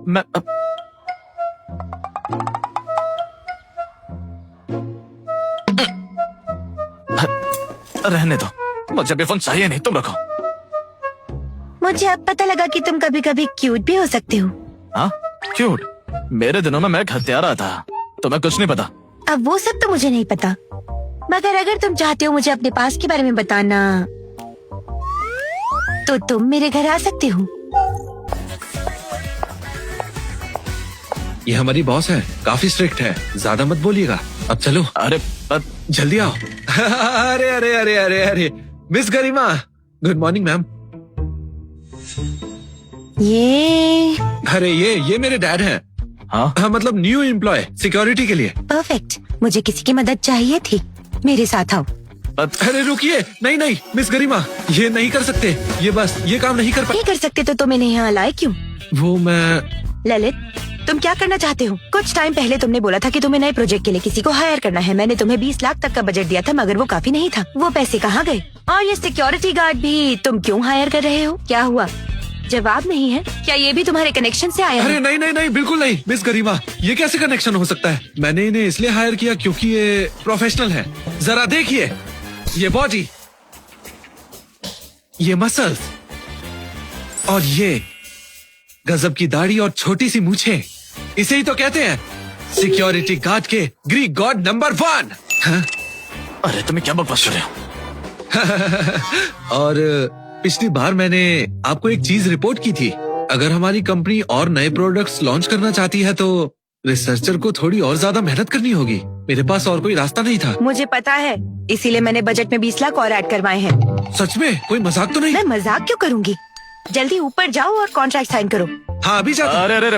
मैं रहने दो, मुझे भी फोन चाहिए नहीं, तुम रखो। मुझे अब पता लगा कि तुम कभी कभी क्यूट भी हो सकते हो। हाँ क्यूट? मेरे दिनों में मैं एक हत्यारा था, तुम्हें कुछ नहीं पता। अब वो सब तो मुझे नहीं पता, मगर अगर तुम चाहते हो मुझे अपने पास के बारे में बताना तो तुम मेरे घर आ सकते हो। ये हमारी बॉस है, काफी स्ट्रिक्ट है, ज्यादा मत बोलिएगा। अब चलो। अरे जल्दी आओ। अरे अरे अरे अरे अरे मिस गरिमा, गुड मॉर्निंग मैम। अरे ये मेरे डैड हैं। हाँ मतलब न्यू एम्प्लॉय सिक्योरिटी के लिए। परफेक्ट, मुझे किसी की मदद चाहिए थी, मेरे साथ आओ। अरे रुकिए, नहीं मिस गरिमा, ये नहीं कर सकते, ये काम नहीं कर सकते तो तुम इन्हें यहाँ लाए क्यों? वो मैं ललित, तुम क्या करना चाहते हो? कुछ टाइम पहले तुमने बोला था कि तुम्हें नए प्रोजेक्ट के लिए किसी को हायर करना है। मैंने तुम्हें 20 लाख तक का बजट दिया था, मगर वो काफी नहीं था। वो पैसे कहाँ गए? और ये सिक्योरिटी गार्ड भी तुम क्यों हायर कर रहे हो? क्या हुआ? जवाब नहीं है? क्या ये भी तुम्हारे कनेक्शन से आया है? अरे नहीं बिल्कुल नहीं मिस गरिमा, ये कैसे कनेक्शन हो सकता है? मैंने इन्हें इसलिए हायर किया क्योंकि ये प्रोफेशनल है। जरा देखिए, ये बॉडी, ये मसल्स और ये गजब की दाढ़ी और छोटी सी मूछें, इसे ही तो कहते हैं सिक्योरिटी गार्ड के ग्रीक गॉड नंबर 1। हाँ? अरे तुम्हें क्या बकवास कर रहे हो? और पिछली बार मैंने आपको एक चीज रिपोर्ट की थी, अगर हमारी कंपनी और नए प्रोडक्ट्स लॉन्च करना चाहती है तो रिसर्चर को थोड़ी और ज्यादा मेहनत करनी होगी। मेरे पास और कोई रास्ता नहीं था। मुझे पता है, इसीलिए मैंने बजट में 20 लाख और ऐड करवाए हैं। सच में? कोई मजाक तो नहीं? मैं मजाक क्यों करूंगी? जल्दी ऊपर जाओ और कॉन्ट्रैक्ट साइन करो। हाँ अभी जाता। अरे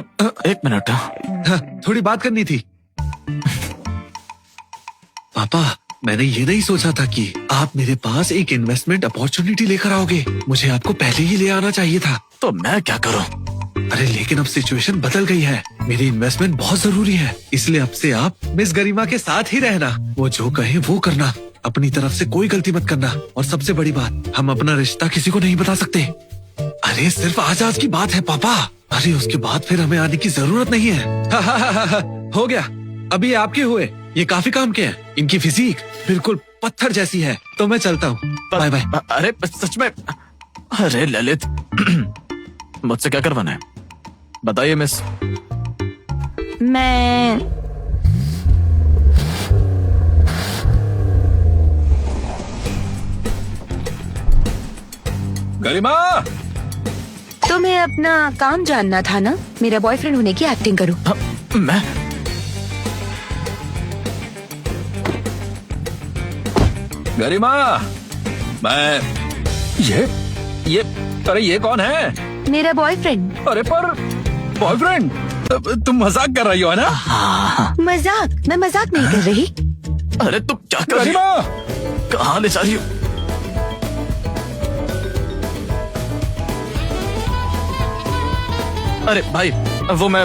एक मिनट। हाँ, थोड़ी बात करनी थी। पापा, मैंने ये नहीं सोचा था कि आप मेरे पास एक इन्वेस्टमेंट अपॉर्चुनिटी लेकर आओगे। मुझे आपको पहले ही ले आना चाहिए था। तो मैं क्या करूं? अरे लेकिन अब सिचुएशन बदल गई है, मेरी इन्वेस्टमेंट बहुत जरूरी है, इसलिए अब से आप मिस गरिमा के साथ ही रहना। वो जो कहे वो करना, अपनी तरफ से कोई गलती मत करना। और सबसे बड़ी बात, हम अपना रिश्ता किसी को नहीं बता सकते। अरे सिर्फ आज की बात है पापा। अरे उसके बाद फिर हमें आने की जरूरत नहीं है। हो गया, अभी ये आपके हुए, ये काफी काम के हैं। इनकी फिजिक बिल्कुल पत्थर जैसी है। तो मैं चलता हूँ, बाय बाय। अरे सच में? अरे ललित, मुझसे क्या करवाना है बताइए मिस। मैं गरिमा, तुम्हें अपना काम जानना था ना? मेरा बॉयफ्रेंड होने की एक्टिंग करो। मैं? गरिमा, मैं ये अरे ये कौन है? मेरा बॉयफ्रेंड। अरे पर बॉयफ्रेंड? तुम मजाक कर रही हो है ना? मजाक? मैं मजाक नहीं कर रही। अरे तुम क्या कर रही हो? कहाँ ले जा रही हो? अरे भाई, वो मैं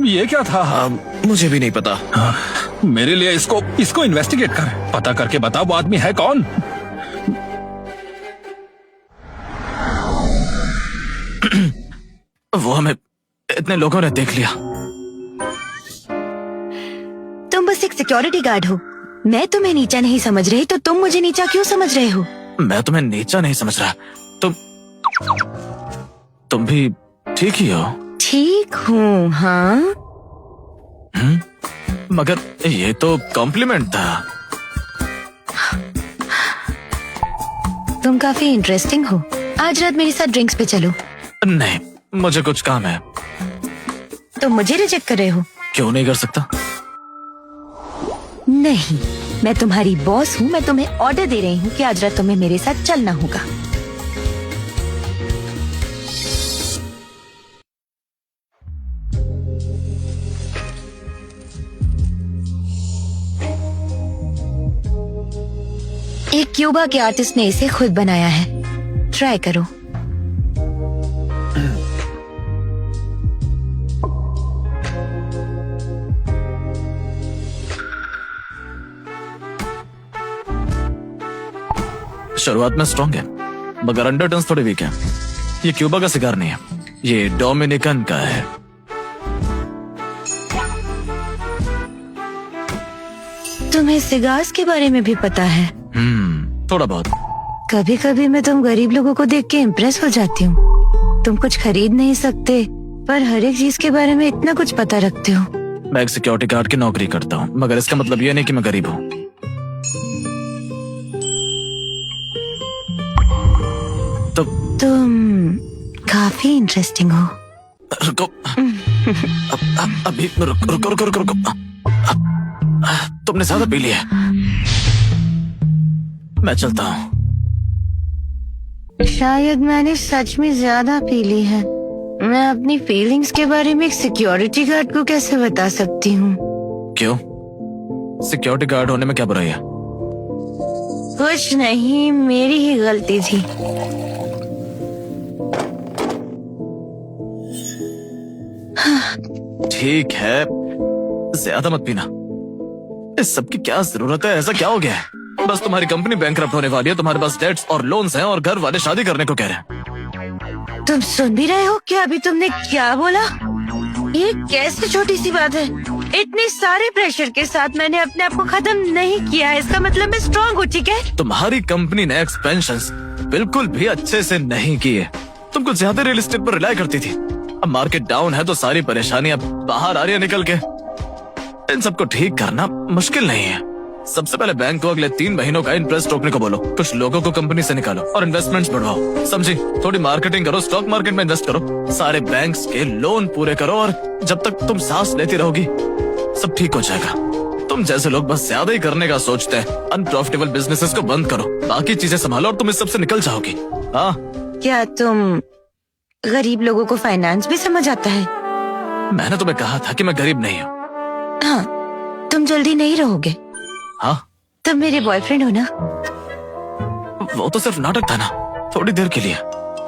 ये क्या था? मुझे भी नहीं पता। मेरे लिए इसको इन्वेस्टिगेट कर, पता करके बता वो आदमी है कौन। वो हमें इतने लोगों ने देख लिया। तुम बस एक सिक्योरिटी गार्ड हो। मैं तुम्हें नीचा नहीं समझ रही, तो तुम मुझे नीचा क्यों समझ रहे हो? मैं तुम्हें नीचा नहीं समझ रहा। तुम भी ठीक ही हो। ठीक हूँ, हाँ। मगर ये तो कॉम्प्लीमेंट था। तुम काफी इंटरेस्टिंग हो। आज रात मेरे साथ ड्रिंक्स पे चलो। नहीं, मुझे कुछ काम है। तुम मुझे रिजेक्ट कर रहे हो? क्यों नहीं कर सकता? नहीं, मैं तुम्हारी बॉस हूँ। मैं तुम्हें ऑर्डर दे रही हूँ कि आज रात तुम्हें मेरे साथ चलना होगा। एक क्यूबा के आर्टिस्ट ने इसे खुद बनाया है, ट्राई करो। शुरुआत में स्ट्रॉन्ग है, मगर अंडरटन्स थोड़े वीक है। ये क्यूबा का सिगार नहीं है, ये डोमिनिकन का है। तुम्हें सिगार्स के बारे में भी पता है? थोड़ा बहुत। कभी कभी मैं तुम गरीब लोगों को देख के इम्प्रेस हो जाती हूँ। तुम कुछ खरीद नहीं सकते पर हर एक चीज के बारे में इतना कुछ पता रखते हो। मैं एक सिक्योरिटी गार्ड की नौकरी करता हूँ, मगर इसका मतलब ये नहीं कि मैं गरीब हूँ। तो तुम काफी इंटरेस्टिंग हो। रुको, अभी रुको रुको रुको रुको रुको। तुमने ज्यादा पी लिया, मैं चलता हूँ। शायद मैंने सच में ज्यादा पी ली है। मैं अपनी फीलिंग्स के बारे में एक सिक्योरिटी गार्ड को कैसे बता सकती हूँ? क्यों? सिक्योरिटी गार्ड होने में क्या बुराई है? कुछ नहीं, मेरी ही गलती थी। ठीक है, ज्यादा मत पीना। इस सब की क्या जरूरत है? ऐसा क्या हो गया है? बस तुम्हारी कंपनी बैंकरप्ट होने वाली है, तुम्हारे पास डेट्स और लोन्स हैं और घर वाले शादी करने को कह रहे हैं। तुम सुन भी रहे हो क्या? अभी तुमने क्या बोला? ये कैसे छोटी सी बात है? इतने सारे प्रेशर के साथ मैंने अपने आप को खत्म नहीं किया है, इसका मतलब मैं स्ट्रांग हूँ, ठीक है? तुम्हारी कंपनी ने एक्सपेंशंस बिल्कुल भी अच्छे से नहीं किए। तुम कुछ ज्यादा रियल एस्टेट पर रिलाई करती थी। अब मार्केट डाउन है तो सारी परेशानियां बाहर आ रही है निकल के। इन सबको ठीक करना मुश्किल नहीं है। सबसे पहले बैंक को अगले 3 महीनों का इंटरेस्ट रोकने को बोलो, कुछ लोगों को कंपनी से निकालो और इन्वेस्टमेंट्स बढ़ाओ, समझी? थोड़ी मार्केटिंग करो, स्टॉक मार्केट में इन्वेस्ट करो, सारे बैंक्स के लोन पूरे करो और जब तक तुम सांस लेती रहोगी सब ठीक हो जाएगा। तुम जैसे लोग बस ज्यादा ही करने का सोचते हैं। अनप्रॉफिटेबल बिजनेसेस को बंद करो, बाकी चीजें संभालो और तुम इस सब से निकल जाओगी। हाँ, क्या तुम गरीब लोगों को फाइनेंस भी समझ आता है? मैंने तुम्हें कहा था कि मैं गरीब नहीं हूँ। हाँ, तुम जल्दी नहीं रहोगे। हाँ, तुम मेरे बॉयफ्रेंड हो ना? वो तो सिर्फ नाटक था ना, थोड़ी देर के लिए।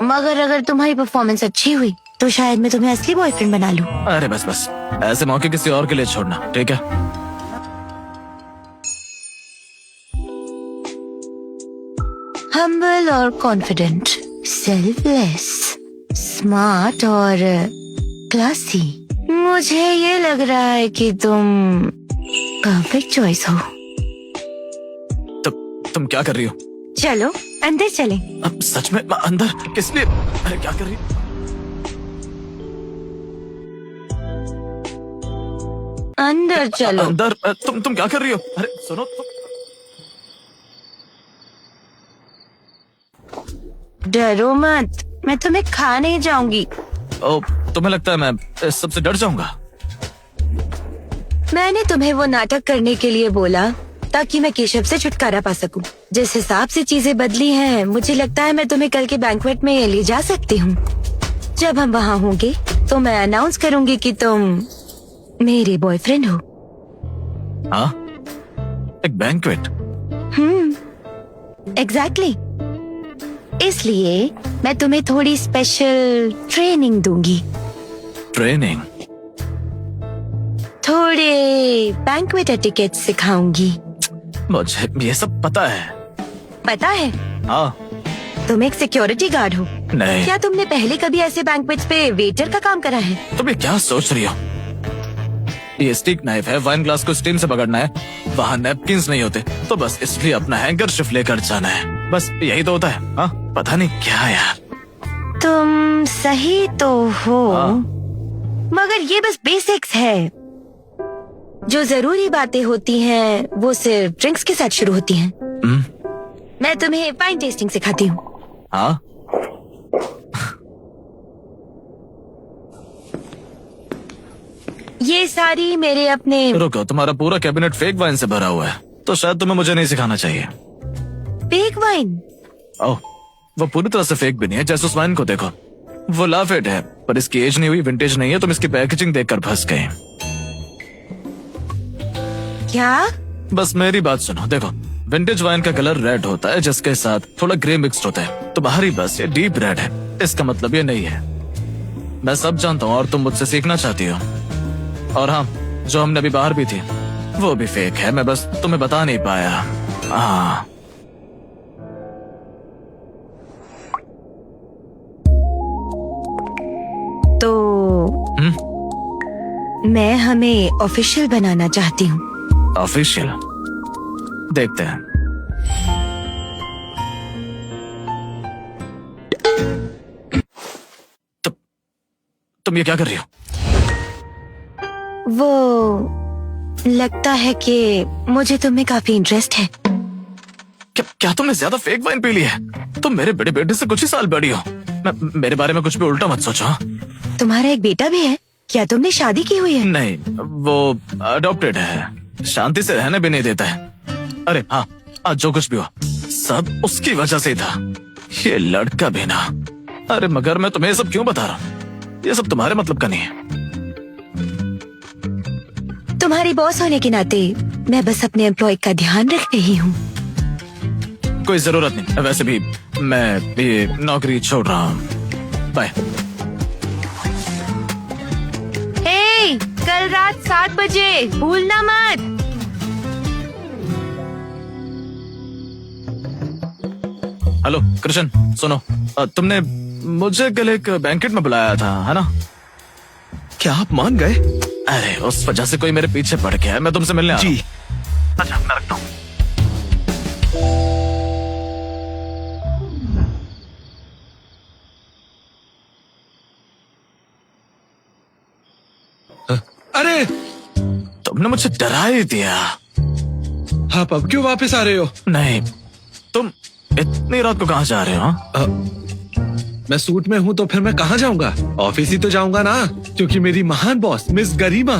मगर अगर तुम्हारी परफॉर्मेंस अच्छी हुई तो शायद मैं तुम्हें असली बॉयफ्रेंड बना लूं। अरे बस बस, ऐसे मौके किसी और के लिए छोड़ना, ठीक है? हम्बल और कॉन्फिडेंट, सेल्फलेस, स्मार्ट और क्लासी। मुझे ये लग रहा है कि तुम परफेक्ट चॉइस हो। तुम क्या कर रही हो? चलो अंदर चलें। अब सच में अंदर किस लिए? अरे क्या कर रही हो? अंदर चलो। अंदर? तुम क्या कर रही हो? अरे सुनो डरो मत, मैं तुम्हें खा नहीं जाऊंगी। ओ, तुम्हें लगता है मैं इस सबसे डर जाऊंगा? मैंने तुम्हें वो नाटक करने के लिए बोला ताकि मैं केशव से छुटकारा पा सकूं। जिस हिसाब से चीजें बदली हैं, मुझे लगता है मैं तुम्हें कल के बैंक्वेट में ले जा सकती हूँ। जब हम वहाँ होंगे तो मैं अनाउंस करूंगी कि तुम मेरे बॉयफ्रेंड हो। हाँ, एक बैंक्वेट? एग्जैक्टली। इसलिए मैं तुम्हें थोड़ी स्पेशल ट्रेनिंग दूंगी। ट्रेनिंग? थोड़े बैंक्वेट एटिकेट सिखाऊंगी। मुझे ये सब पता है। पता है? हाँ। तुम एक सिक्योरिटी गार्ड हो। नहीं। क्या तुमने पहले कभी ऐसे बैंक्वेट्स पे वेटर का काम करा है? तुम ये क्या सोच रही हो? ये स्टिक नाइफ है, वाइन ग्लास को स्टीम से पकड़ना है, वहाँ नैपकिंस नहीं होते तो बस इसलिए अपना हैंगर शिफ्ट लेकर जाना है, बस यही तो होता है। हाँ, पता नहीं क्या यार। तुम सही तो हो, हाँ। मगर ये बस बेसिक्स है। जो जरूरी बातें होती हैं वो सिर्फ ड्रिंक्स के साथ शुरू होती हैं। मैं तुम्हें वाइन टेस्टिंग सिखाती हूँ। हाँ? ये सारी मेरे अपने। रुको, तुम्हारा पूरा कैबिनेट फेक वाइन से भरा हुआ है, तो शायद तुम्हें मुझे नहीं सिखाना चाहिए। Fake wine? ओह, वो पूरी तरह से फेक भी नहीं है। जैसे उस वाइन को देखो, वो लाफेट है पर इसकी एज नहीं हुई, विंटेज नहीं है। तुम इसकी पैकेजिंग देखकर फंस गए। क्या? बस मेरी बात सुनो, देखो विंटेज वाइन का कलर रेड होता है जिसके साथ थोड़ा ग्रे मिक्स्ड होता है। तुम्हारी बस ये डीप रेड है, इसका मतलब ये नहीं है। मैं सब जानता हूँ और तुम मुझसे सीखना चाहती हो। और हाँ, जो हमने अभी बाहर भी थी वो भी फेक है, मैं बस तुम्हें बता नहीं पाया। हाँ। मैं हमें ऑफिशियल बनाना चाहती हूँ। ऑफिशियल? देखते हैं। तुम ये क्या कर रही हो? वो लगता है कि मुझे तुम्हें काफी इंटरेस्ट है। क्या तुमने ज्यादा फेक वाइन पी ली है? तुम मेरे बड़े बेटे से कुछ ही साल बड़ी हो। मेरे बारे में कुछ भी उल्टा मत सोचो। तुम्हारा एक बेटा भी है? क्या तुमने शादी की हुई है? नहीं, वो अडॉप्टेड है। शांति से रहने भी नहीं देता है। अरे हाँ, आज जो कुछ भी हुआ सब उसकी वजह से था। ये लड़का भी ना। अरे मगर मैं तुम्हें ये सब क्यों बता रहा हूँ? ये सब तुम्हारे मतलब का नहीं है। तुम्हारी बॉस होने के नाते मैं बस अपने एम्प्लॉय का ध्यान रख रही हूँ। कोई जरूरत नहीं। वैसे भी मैं ये नौकरी छोड़ रहा हूँ। बाय। हे, कल रात 7 बजे भूलना मत। हेलो कृष्ण, सुनो। तुमने मुझे कल एक बैंकेट में बुलाया था, है ना? क्या आप मान गए? अरे उस वजह से कोई मेरे पीछे पड़ गया है। मैं तुमसे मिलने आ रहा हूँ। जी। अच्छा, मैं रखता हूँ। अरे तुमने मुझे डरा ही दिया। आप अब क्यों वापस आ रहे हो? नहीं, तुम इतनी रात को कहाँ जा रहे हो? मैं सूट में हूँ तो फिर मैं कहाँ जाऊंगा? ऑफिस ही तो जाऊंगा ना, क्योंकि मेरी महान बॉस मिस गरिमा,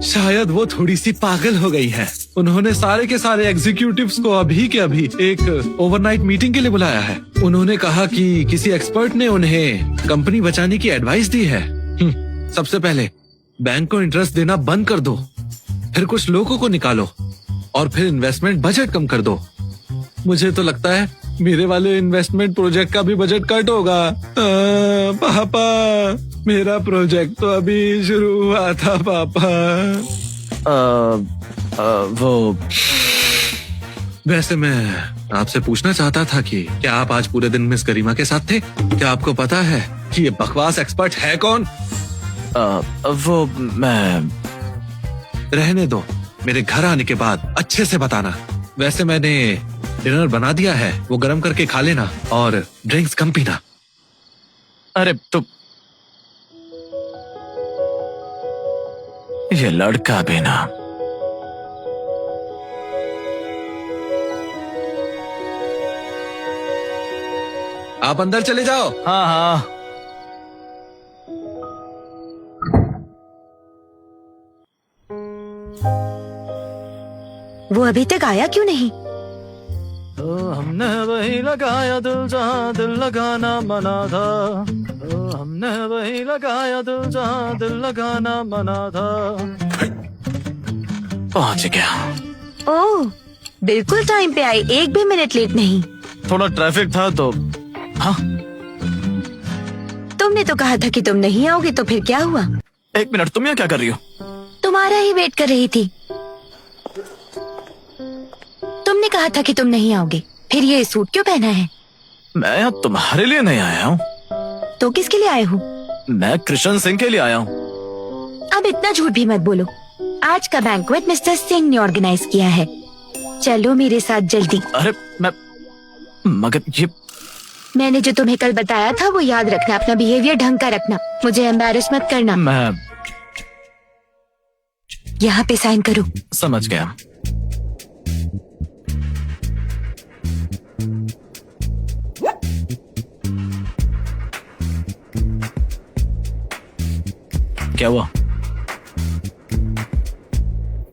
शायद वो थोड़ी सी पागल हो गई है। उन्होंने सारे के सारे एग्जीक्यूटिव्स को अभी के अभी एक ओवरनाइट मीटिंग के लिए बुलाया है। उन्होंने कहा कि किसी एक्सपर्ट ने उन्हें कंपनी बचाने की एडवाइस दी है। सबसे पहले बैंक को इंटरेस्ट देना बंद कर दो, फिर कुछ लोगों को निकालो और फिर इन्वेस्टमेंट बजट कम कर दो। मुझे तो लगता है मेरे वाले इन्वेस्टमेंट प्रोजेक्ट का भी बजट कट होगा। पापा, मेरा प्रोजेक्ट तो अभी शुरू हुआ था पापा। वो वैसे मैं आपसे पूछना चाहता था कि क्या आप आज पूरे दिन मिस गरिमा के साथ थे? क्या आपको पता है कि ये बकवास एक्सपर्ट है कौन? वो मैं रहने दो, मेरे घर आने के बाद अच्छे से बताना। वैसे मैंने डिनर बना दिया है, वो गरम करके खा लेना और ड्रिंक्स कम पीना। अरे तो ये लड़का भी ना। आप अंदर चले जाओ। हाँ हाँ। वो अभी तक आया क्यों नहीं? तो हमने वही लगाया दिल जहाँ दिल लगाना मना था। तो हमने वही लगाया दिल जहाँ दिल लगाना मना था। पहुंच गया। ओह, बिल्कुल टाइम पे आई, एक भी मिनट लेट नहीं। थोड़ा ट्रैफिक था तो। हाँ, तुमने तो कहा था कि तुम नहीं आओगे, तो फिर क्या हुआ? एक मिनट, तुम यहाँ क्या कर रही हो? तुम्हारा ही वेट कर रही थी। तुमने कहा था कि तुम नहीं आओगे, फिर ये सूट क्यों पहना है? मैं यहाँ तुम्हारे लिए नहीं आया हूँ। तो किसके लिए आए हो? मैं कृष्ण सिंह के लिए आया हूँ। अब इतना झूठ भी मत बोलो। आज का बैंक्वेट मिस्टर सिंह ने ऑर्गेनाइज किया है। चलो मेरे साथ जल्दी। अरे मगर ये मैंने जो तुम्हें कल बताया था वो याद रखना, अपना बिहेवियर ढंग का रखना, मुझे एम्बैरेस मत करना। मैं यहाँ पे साइन करो। समझ गया। क्या हुआ?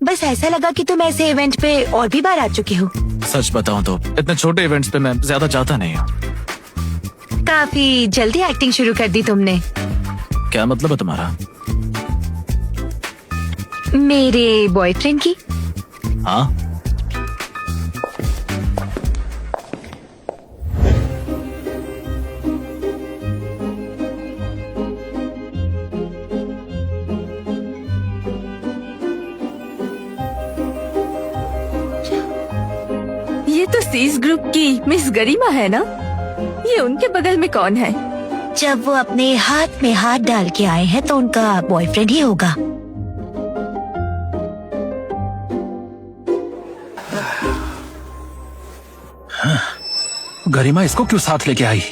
बस ऐसा लगा कि तुम ऐसे इवेंट पे और भी बार आ चुके हो। सच बताऊं तो इतने छोटे इवेंट्स पे मैं ज्यादा जाता नहीं हूँ। काफी जल्दी एक्टिंग शुरू कर दी तुमने। क्या मतलब है तुम्हारा? मेरे बॉयफ्रेंड की। हाँ, ये तो सीज ग्रुप की मिस गरिमा है ना? ये उनके बगल में कौन है? जब वो अपने हाथ में हाथ डाल के आए हैं तो उनका बॉयफ्रेंड ही होगा। गरिमा इसको क्यों साथ लेके आई?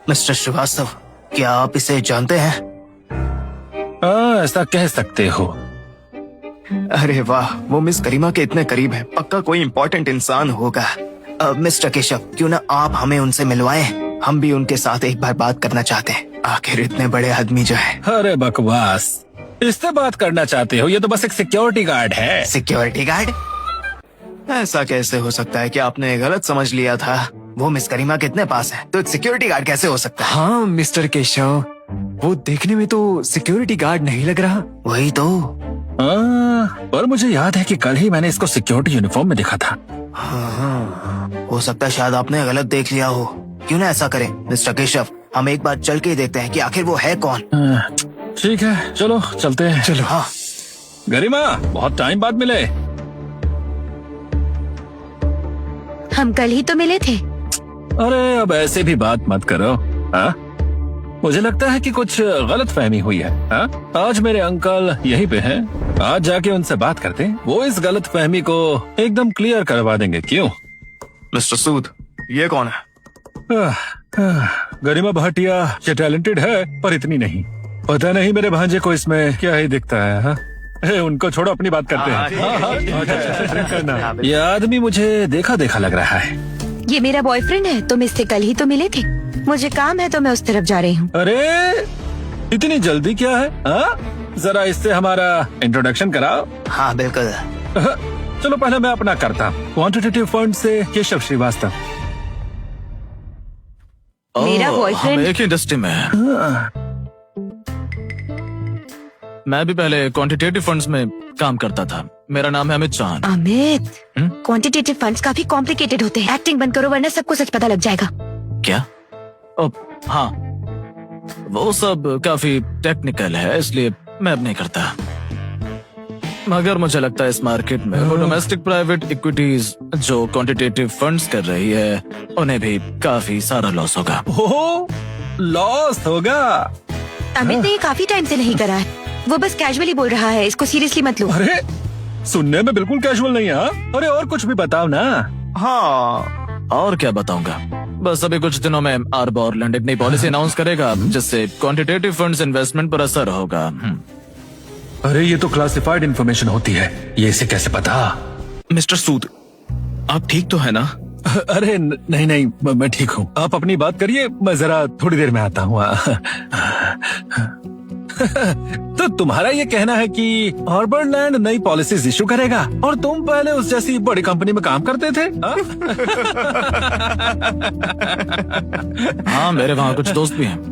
मिस्टर श्रीवास्तव, क्या आप इसे जानते हैं? ऐसा कह सकते हो। अरे वाह, वो मिस गरिमा के इतने करीब है, पक्का कोई इम्पोर्टेंट इंसान होगा। मिस्टर केशव, क्यों ना आप हमें उनसे मिलवाएं? हम भी उनके साथ एक बार बात करना चाहते हैं। आखिर इतने बड़े आदमी जो है। अरे बकवास, इससे बात करना चाहते हो? ये तो बस एक सिक्योरिटी गार्ड है। Security guard? ऐसा कैसे हो सकता है कि आपने गलत समझ लिया था? वो मिस गरिमा के इतने पास है तो एक सिक्योरिटी गार्ड कैसे हो सकता है? हाँ मिस्टर केशव, वो देखने में तो सिक्योरिटी गार्ड नहीं लग रहा। वही तो। पर मुझे याद है कि कल ही मैंने इसको सिक्योरिटी यूनिफॉर्म में देखा था। हाँ, हो सकता है शायद आपने गलत देख लिया हो। क्यों ना ऐसा करें मिस्टर केशव, हम एक बार चल के ही देखते हैं कि आखिर वो है कौन। ठीक है, चलो चलते हैं। चलो। हाँ। गरिमा, बहुत टाइम बाद मिले। हम कल ही तो मिले थे। अरे अब ऐसे भी बात मत करो। हाँ, मुझे लगता है कि कुछ गलत फहमी हुई है। हाँ? आज मेरे अंकल यहीं पे हैं। आज जाके उनसे बात करते हैं, वो इस गलत फहमी को एकदम क्लियर करवा देंगे। क्यों? मिस्टर सूद, ये कौन है? गरिमा भाटिया ये टैलेंटेड है, पर इतनी नहीं। पता नहीं मेरे भांजे को इसमें क्या ही दिखता है। हाँ? उनको छोड़ो, अपनी बात करते हैं। ये आदमी मुझे देखा देखा लग रहा है। ये मेरा बॉयफ्रेंड है, तुम इससे कल ही तो मिले थे। मुझे काम है तो मैं उस तरफ जा रही हूँ। अरे इतनी जल्दी क्या है? हाँ? जरा इससे हमारा इंट्रोडक्शन कराओ। हाँ बिल्कुल। चलो पहले मैं अपना करता हूँ। क्वांटिटेटिव फंड से केशव श्रीवास्तव। मेरा हम बॉयफ्रेंड। एक ही इंडस्ट्री में है। मैं भी पहले क्वांटिटेटिव फंड्स में काम करता था। मेरा नाम है अमित चौहान। अमित, क्वांटिटेटिव फंड्स काफी कॉम्प्लिकेटेड होते हैं। एक्टिंग बंद करो वरना सबको सच पता लग जाएगा। क्या? हाँ, वो सब काफी टेक्निकल है, इसलिए मैं अब नहीं करता। मगर मुझे लगता है इस मार्केट में वो डोमेस्टिक प्राइवेट इक्विटीज जो क्वांटिटेटिव फंड्स कर रही है, उन्हें भी काफी सारा लॉस होगा। ओह, लॉस होगा? अमित ने ये काफी टाइम से नहीं करा है। वो बस कैजुअली बोल रहा है, इसको सीरियसली मत लो। अरे सुनने में बिल्कुल कैजुअल नहीं है। हाँ? अरे और कुछ भी बताओ ना। हाँ, और क्या बताऊंगा। बस अभी कुछ दिनों में आरबोर लैंड एक नई पॉलिसी अनाउंस करेगा जिससे क्वांटिटेटिव फंड्स इन्वेस्टमेंट पर असर होगा। अरे ये तो क्लासिफाइड इंफॉर्मेशन होती है, ये इसे कैसे पता? मिस्टर सूद, आप ठीक तो है ना? अरे नहीं नहीं, मैं ठीक हूँ। आप अपनी बात करिए, मैं जरा थोड़ी देर में आता हूँ। तो तुम्हारा ये कहना है कि हार्बर लैंड नई पॉलिसीज इशू करेगा और तुम पहले उस जैसी बड़ी कंपनी में काम करते थे? हाँ, मेरे वहाँ कुछ दोस्त भी हैं।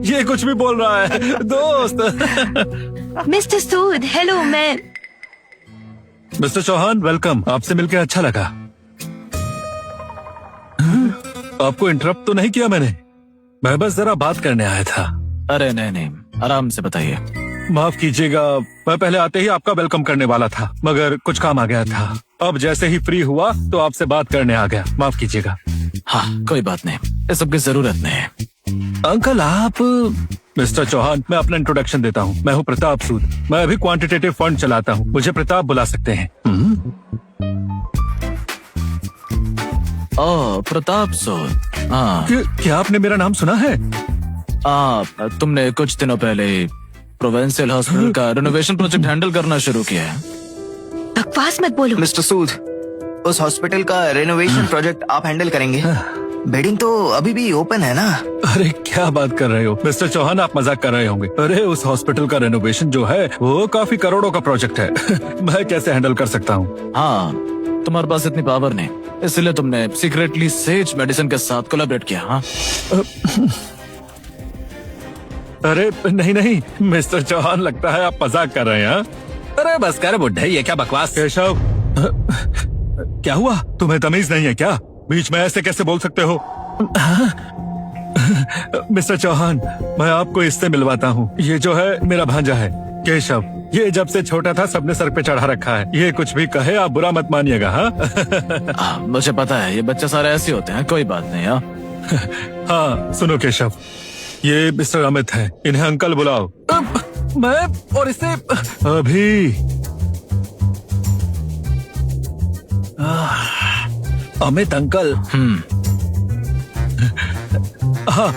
ये कुछ भी बोल रहा है। दोस्त। मिस्टर सूद, हेलो। मैं मिस्टर चौहान, वेलकम। आपसे मिलकर अच्छा लगा। आपको इंटरप्ट तो नहीं किया मैंने? मैं बस जरा बात करने आया था। अरे नहीं, आराम से बताइए। माफ कीजिएगा, मैं पहले आते ही आपका वेलकम करने वाला था, मगर कुछ काम आ गया था। अब जैसे ही फ्री हुआ तो आपसे बात करने आ गया। माफ कीजिएगा। हाँ, कोई बात नहीं, इस सब की जरूरत नहीं है। अंकल आप? मिस्टर चौहान, मैं अपना इंट्रोडक्शन देता हूँ। मैं हूँ प्रताप सूद। मैं अभी क्वांटिटेटिव फंड चलाता हूँ, मुझे प्रताप बुला सकते हैं। प्रताप सूद। हाँ, क्या आपने मेरा नाम सुना है? तुमने कुछ दिनों पहले प्रोविंशियल हॉस्पिटल का रिनोवेशन प्रोजेक्ट हैंडल करना शुरू किया है। बकवास मत बोलो। मिस्टर सूद, उस हॉस्पिटल का रेनोवेशन प्रोजेक्ट आप हैंडल करेंगे? बिल्डिंग तो अभी भी ओपन है ना? अरे क्या बात कर रहे हो मिस्टर चौहान, आप मजाक कर रहे होंगे। अरे उस हॉस्पिटल का रेनोवेशन जो है वो काफी करोड़ों का प्रोजेक्ट है। मैं कैसे हैंडल कर सकता हूँ? हाँ, तुम्हारे पास इतनी पावर नहीं, इसलिए तुमने सीक्रेटली सेज मेडिसिन के साथ कोलैबोरेट किया। हाँ? अरे नहीं मिस्टर चौहान, लगता है आप मजाक कर रहे हैं। अरे बस कर बुड्ढे, ये क्या बकवास। केशव, क्या हुआ? तुम्हें तमीज नहीं है क्या? बीच में ऐसे कैसे बोल सकते हो? मिस्टर चौहान, मैं आपको इससे मिलवाता हूँ। ये जो है मेरा भांजा है केशव। ये जब से छोटा था सबने सर पे चढ़ा रखा है। ये कुछ भी कहे आप बुरा मत मानिएगा। हाँ? मुझे पता है, ये बच्चे सारे ऐसे होते हैं, कोई बात नहीं। हाँ सुनो केशव, ये मिस्टर अमित है, इन्हें अंकल बुलाओ। मैं और इससे अभी अमित अंकल। हाँ,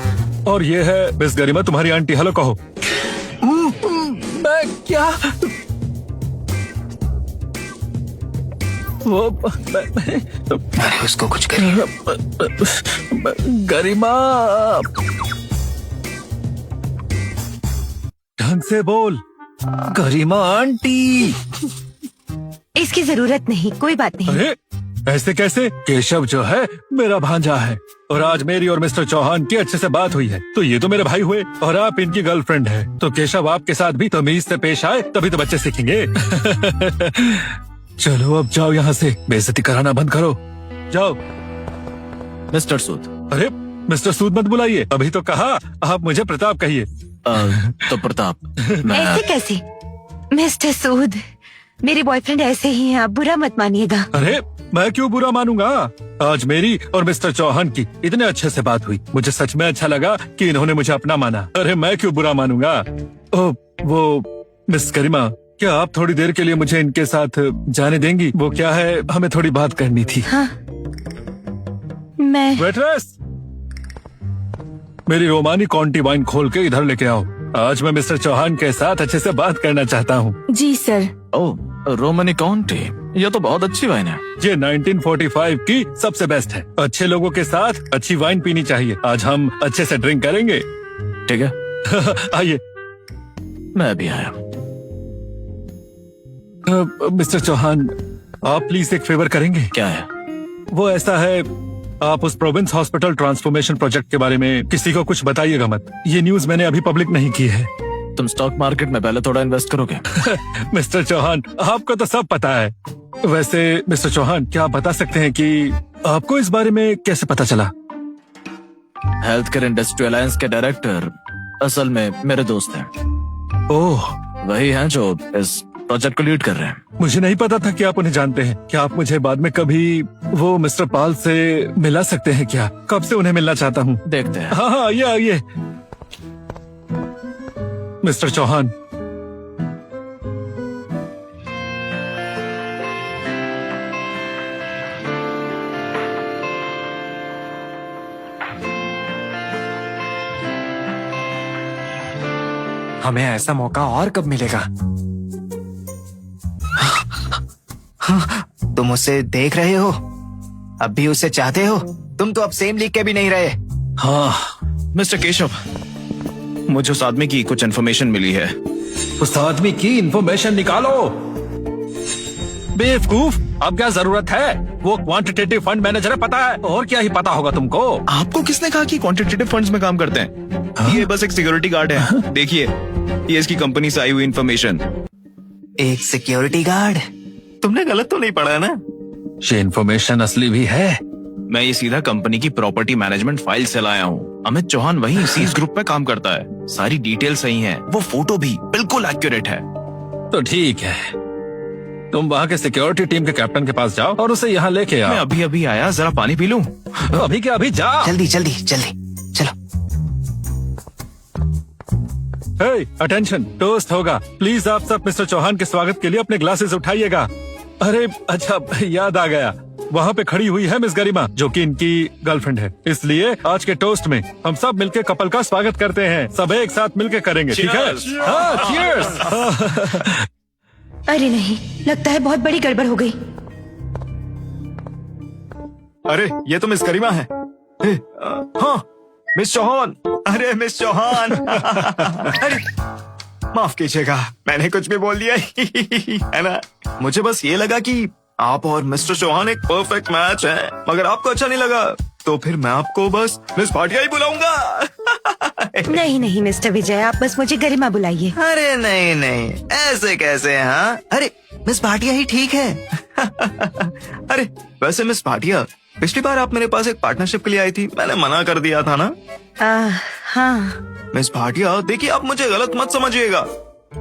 और ये है मिस गरिमा, तुम्हारी आंटी। हेलो कहो। मैं क्या वो अरे उसको कुछ करिए। गरिमा, ढंग से बोल। गरिमा आंटी। इसकी जरूरत नहीं, कोई बात नहीं। अरे ऐसे कैसे? केशव जो है मेरा भांजा है, और आज मेरी और मिस्टर चौहान की अच्छे से बात हुई है, तो ये तो मेरे भाई हुए और आप इनकी गर्लफ्रेंड है। तो केशव आपके साथ भी तमीज से पेश आए, तभी तो बच्चे सीखेंगे। चलो अब जाओ यहाँ से, बेइज्जती कराना बंद करो, जाओ। मिस्टर सूद। अरे मिस्टर सूद मत बुलाइए, अभी तो कहा। आप मुझे प्रताप कहिए। तो प्रताप। ऐसे कैसे मिस्टर सूद? मेरे बॉयफ्रेंड ऐसे ही हैं, आप बुरा मत मानिएगा। अरे मैं क्यों बुरा मानूंगा? आज मेरी और मिस्टर चौहान की इतने अच्छे से बात हुई, मुझे सच में अच्छा लगा कि इन्होंने मुझे अपना माना। अरे मैं क्यों बुरा मानूंगा? ओह वो मिस गरिमा, क्या आप थोड़ी देर के लिए मुझे इनके साथ जाने देंगी? वो क्या है, हमें थोड़ी बात करनी थी। हाँ, मैं वेटरेस, मेरी रोमानी कॉन्टी वाइन खोल के इधर लेके आओ। आज मैं मिस्टर चौहान के साथ अच्छे से बात करना चाहता हूँ। जी सर। ओह, रोमनी कॉन्टी, यह तो बहुत अच्छी वाइन है। ये 1945 की सबसे बेस्ट है। अच्छे लोगों के साथ अच्छी वाइन पीनी चाहिए। आज हम अच्छे से ड्रिंक करेंगे। ठीक है। आइए। मैं भी आया। मिस्टर चौहान, आप प्लीज एक फेवर करेंगे? क्या है? वो ऐसा है, आप उस प्रोविंस हॉस्पिटल ट्रांसफॉर्मेशन प्रोजेक्ट के बारे में किसी को कुछ बताइएगा मत। ये न्यूज मैंने अभी पब्लिक नहीं की है। तुम स्टॉक मार्केट में पहले थोड़ा इन्वेस्ट करोगे? मिस्टर चौहान, आपको तो सब पता है। वैसे मिस्टर चौहान, क्या आप बता सकते हैं कि आपको इस बारे में कैसे पता चला? हेल्थ केयर इंडस्ट्री अलायंस के डायरेक्टर असल में मेरे दोस्त हैं। ओह, वही हैं जो इस प्रोजेक्ट को लीड कर रहे हैं। मुझे नहीं पता था कि आप उन्हें जानते हैं। क्या आप मुझे बाद में कभी वो मिस्टर पाल से मिला सकते हैं क्या? कब से उन्हें मिलना चाहता हूँ। देखते हैं। हाँ हाँ, ये मिस्टर चौहान, हमें ऐसा मौका और कब मिलेगा? तुम उसे देख रहे हो? अब भी उसे चाहते हो? तुम तो अब सेम लीग के भी नहीं रहे। हाँ मिस्टर केशव, मुझे उस आदमी की कुछ इन्फॉर्मेशन मिली है। उस आदमी की इंफॉर्मेशन निकालो। बेवकूफ, अब क्या जरूरत है? वो क्वांटिटेटिव फंड मैनेजर है, पता है, और क्या ही पता होगा तुमको। आपको किसने कहा कि क्वांटिटेटिव फंड्स में काम करते हैं? ये बस एक सिक्योरिटी गार्ड है। देखिए, ये इसकी कंपनी से आई हुई इन्फॉर्मेशन। एक सिक्योरिटी गार्ड? तुमने गलत तो नहीं पढ़ा ना? ये इन्फॉर्मेशन असली भी है। मैं ये सीधा कंपनी की प्रॉपर्टी मैनेजमेंट फाइल से लाया हूँ। अमित चौहान वही सीज ग्रुप पे काम करता है। सारी डिटेल सही है, वो फोटो भी बिल्कुल एक्यूरेट है। तो ठीक है, तुम वहाँ के सिक्योरिटी टीम के कैप्टन के पास जाओ और उसे यहाँ लेके मैं आओ। अभी अभी आया, जरा पानी पी लूं? अभी क्या, अभी जा। जल्दी जल्दी जल्दी चलो। अटेंशन, टोस्ट होगा। प्लीज आप सब मिस्टर चौहान के स्वागत के लिए अपने ग्लासेस उठाइएगा। अरे अच्छा, याद आ गया, वहाँ पे खड़ी हुई है मिस गरिमा, जो कि इनकी गर्लफ्रेंड है। इसलिए आज के टोस्ट में हम सब मिलके कपल का स्वागत करते हैं। सब एक साथ मिलके करेंगे, ठीक है? हाँ, cheers। अरे नहीं, लगता है बहुत बड़ी गड़बड़ हो गई। अरे ये तो मिस गरिमा है। हाँ, मिस चौहान। अरे मिस चौहान। अरे माफ कीजिएगा, मैंने कुछ भी बोल दिया है ना। मुझे बस ये लगा कि आप और मिस्टर चौहान एक परफेक्ट मैच है, मगर आपको अच्छा नहीं लगा तो फिर मैं आपको बस मिस भाटिया ही बुलाऊंगा। नहीं नहीं मिस्टर विजय, आप बस मुझे गरिमा बुलाइए। अरे नहीं नहीं, ऐसे कैसे? हाँ, अरे मिस भाटिया ही ठीक है। अरे वैसे मिस भाटिया, पिछली बार आप मेरे पास एक पार्टनरशिप के लिए आई थी, मैंने मना कर दिया था ना? हाँ। मिस भाटिया देखिए, आप मुझे गलत मत समझिएगा।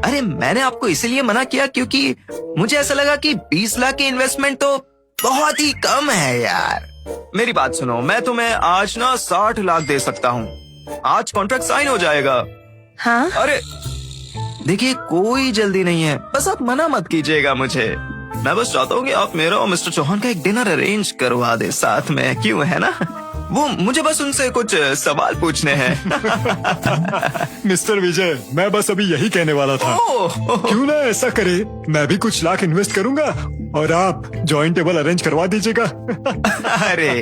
अरे मैंने आपको इसलिए मना किया क्योंकि मुझे ऐसा लगा कि 20 लाख की इन्वेस्टमेंट तो बहुत ही कम है यार। मेरी बात सुनो, मैं तुम्हें आज ना 60 लाख दे सकता हूँ। आज कॉन्ट्रैक्ट साइन हो जाएगा। हाँ? अरे देखिए, कोई जल्दी नहीं है, बस आप मना मत कीजिएगा मुझे। मैं बस चाहता हूँ कि आप मेरा और मिस्टर चौहान का एक डिनर अरेंज करवा दे साथ में, क्यों, है ना? वो मुझे बस उनसे कुछ सवाल पूछने हैं। मिस्टर विजय, मैं बस अभी यही कहने वाला था। क्यों ना ऐसा करे, मैं भी कुछ लाख इन्वेस्ट करूंगा और आप जॉइंट टेबल अरेंज करवा दीजिएगा। अरे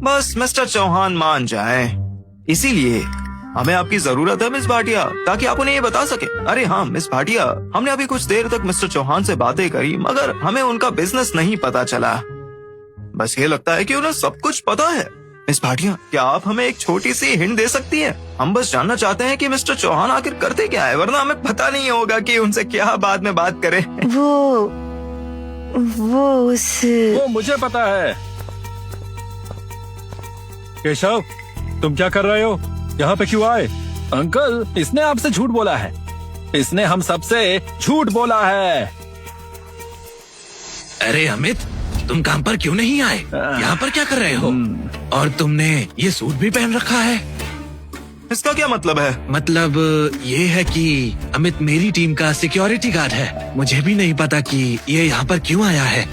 बस मिस्टर चौहान मान जाएं। इसीलिए हमें आपकी जरूरत है मिस भाटिया, ताकि आप उन्हें ये बता सके। अरे हाँ मिस भाटिया, हमने अभी कुछ देर तक मिस्टर चौहान से बातें करी, मगर हमें उनका बिजनेस नहीं पता चला। बस ये लगता है कि उन्हें सब कुछ पता है। मिस भाटिया, क्या आप हमें एक छोटी सी हिंट दे सकती हैं? हम बस जानना चाहते हैं कि मिस्टर चौहान आखिर करते क्या है, वरना हमें पता नहीं होगा कि उनसे क्या बाद में बात करें। वो वो मुझे पता है। केशव, तुम क्या कर रहे हो? यहाँ पे क्यों आए? अंकल, इसने आपसे झूठ बोला है। इसने हम सबसे झूठ बोला है। अरे अमित, तुम काम पर क्यों नहीं आए? यहाँ पर क्या कर रहे हो? और तुमने ये सूट भी पहन रखा है। इसका क्या मतलब है? मतलब ये है कि अमित मेरी टीम का सिक्योरिटी गार्ड है। मुझे भी नहीं पता कि ये यहाँ पर क्यों आया है।